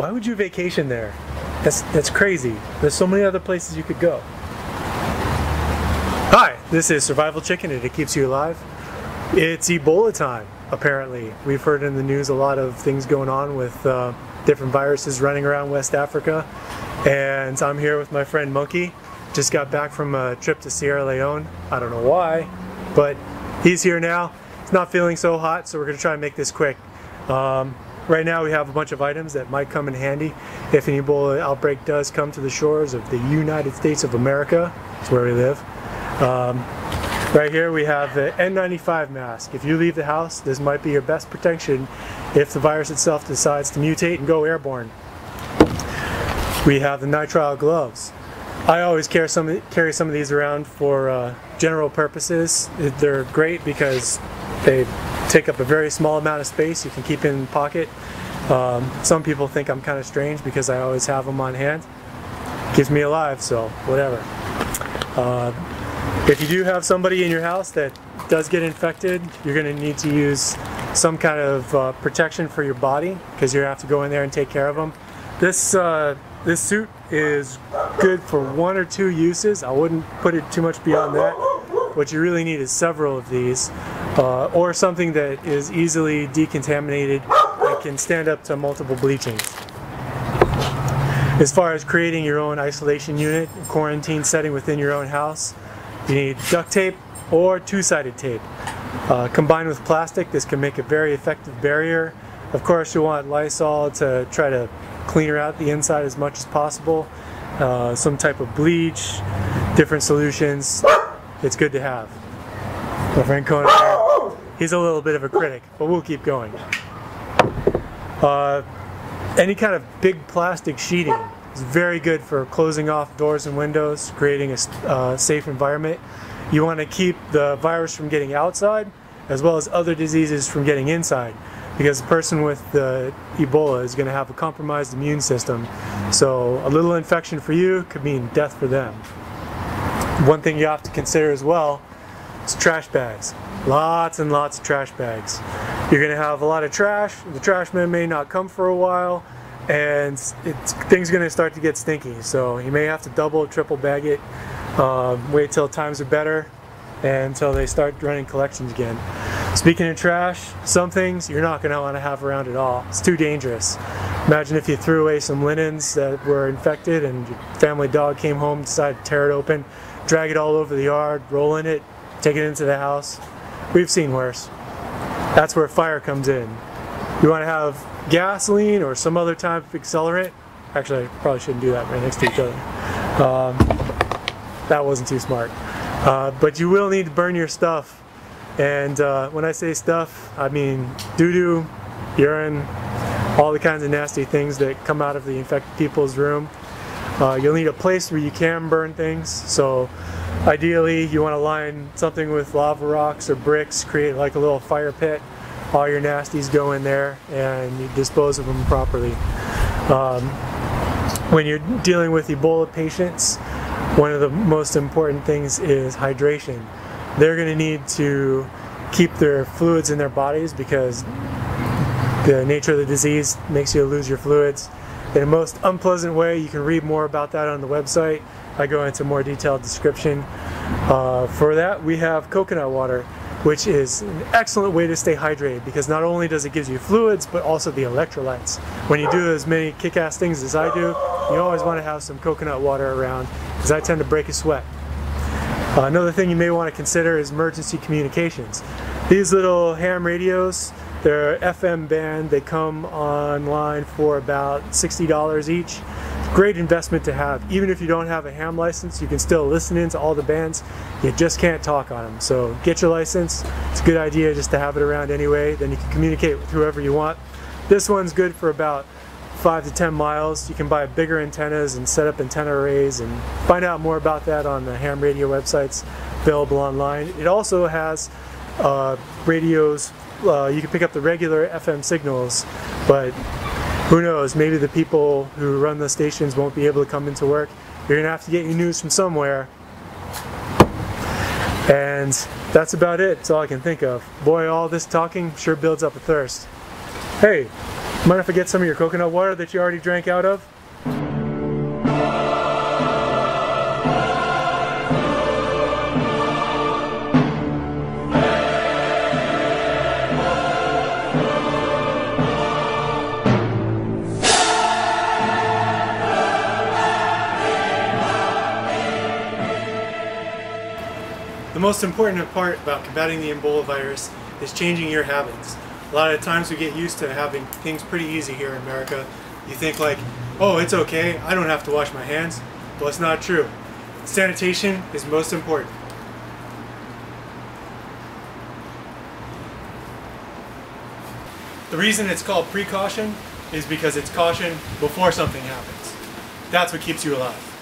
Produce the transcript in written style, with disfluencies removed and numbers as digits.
Why would you vacation there? That's crazy. There's so many other places you could go. Hi, this is Survival Chicken and it keeps you alive. It's Ebola time, apparently. We've heard in the news a lot of things going on with different viruses running around West Africa. And I'm here with my friend Monkey. Just got back from a trip to Sierra Leone. I don't know why, but he's here now. He's not feeling so hot, so we're going to try and make this quick. Right now we have a bunch of items that might come in handy if an Ebola outbreak does come to the shores of the United States of America. That's where we live. Right here we have the N95 mask. If you leave the house, this might be your best protection if the virus itself decides to mutate and go airborne. We have the nitrile gloves. I always carry some of these around for general purposes. They're great because they take up a very small amount of space. You can keep in the pocket. Some people think I'm kind of strange because I always have them on hand. Keeps me alive, so whatever. If you do have somebody in your house that does get infected, you're going to need to use some kind of protection for your body because you're going to have to go in there and take care of them. This suit is good for 1 or 2 uses. I wouldn't put it too much beyond that. What you really need is several of these, or something that is easily decontaminated and can stand up to multiple bleachings. As far as creating your own isolation unit, quarantine setting within your own house, you need duct tape or two-sided tape. Combined with plastic, this can make a very effective barrier. Of course, you'll want Lysol to try to clean out the inside as much as possible. Some type of bleach, different solutions. It's good to have. My friend Conan, he's a little bit of a critic, but we'll keep going. Any kind of big plastic sheeting is very good for closing off doors and windows, creating a safe environment. You want to keep the virus from getting outside, as well as other diseases from getting inside, because the person with the Ebola is going to have a compromised immune system. So a little infection for you could mean death for them. One thing you have to consider as well is trash bags. Lots and lots of trash bags. You're going to have a lot of trash. The trash man may not come for a while, and things are going to start to get stinky. So you may have to double or triple bag it. Wait till times are better and until they start running collections again. Speaking of trash, some things you're not going to want to have around at all. It's too dangerous. Imagine if you threw away some linens that were infected and your family dog came home, decided to tear it open, drag it all over the yard, roll in it, take it into the house. We've seen worse. That's where fire comes in. You want to have gasoline or some other type of accelerant. Actually, I probably shouldn't do that right next to each other. That wasn't too smart. But you will need to burn your stuff. And when I say stuff, I mean doo-doo, urine, all the kinds of nasty things that come out of the infected people's room. You'll need a place where you can burn things. So ideally you want to line something with lava rocks or bricks, create like a little fire pit. All your nasties go in there and you dispose of them properly. When you're dealing with Ebola patients, one of the most important things is hydration. They're going to need to keep their fluids in their bodies because the nature of the disease makes you lose your fluids in a most unpleasant way. You can read more about that on the website. I go into more detailed description. For that, we have coconut water, which is an excellent way to stay hydrated because not only does it give you fluids, but also the electrolytes. When you do as many kick-ass things as I do, you always want to have some coconut water around because I tend to break a sweat. Another thing you may want to consider is emergency communications. These little ham radios, they're FM band. They come online for about $60 each. Great investment to have. Even if you don't have a ham license, you can still listen into all the bands. You just can't talk on them. So get your license. It's a good idea just to have it around anyway. Then you can communicate with whoever you want. This one's good for about 5 to 10 miles. You can buy bigger antennas and set up antenna arrays and find out more about that on the ham radio websites available online. It also has radios. You can pick up the regular FM signals, but who knows, maybe the people who run the stations won't be able to come into work. You're going to have to get your news from somewhere. And that's about it. That's all I can think of. Boy, all this talking sure builds up a thirst. Hey, Mind if I get some of your coconut water that you already drank out of? The most important part about combating the Ebola virus is changing your habits. A lot of times we get used to having things pretty easy here in America. You think like, oh, it's okay, I don't have to wash my hands. Well, it's not true. Sanitation is most important. The reason it's called precaution is because it's caution before something happens. That's what keeps you alive.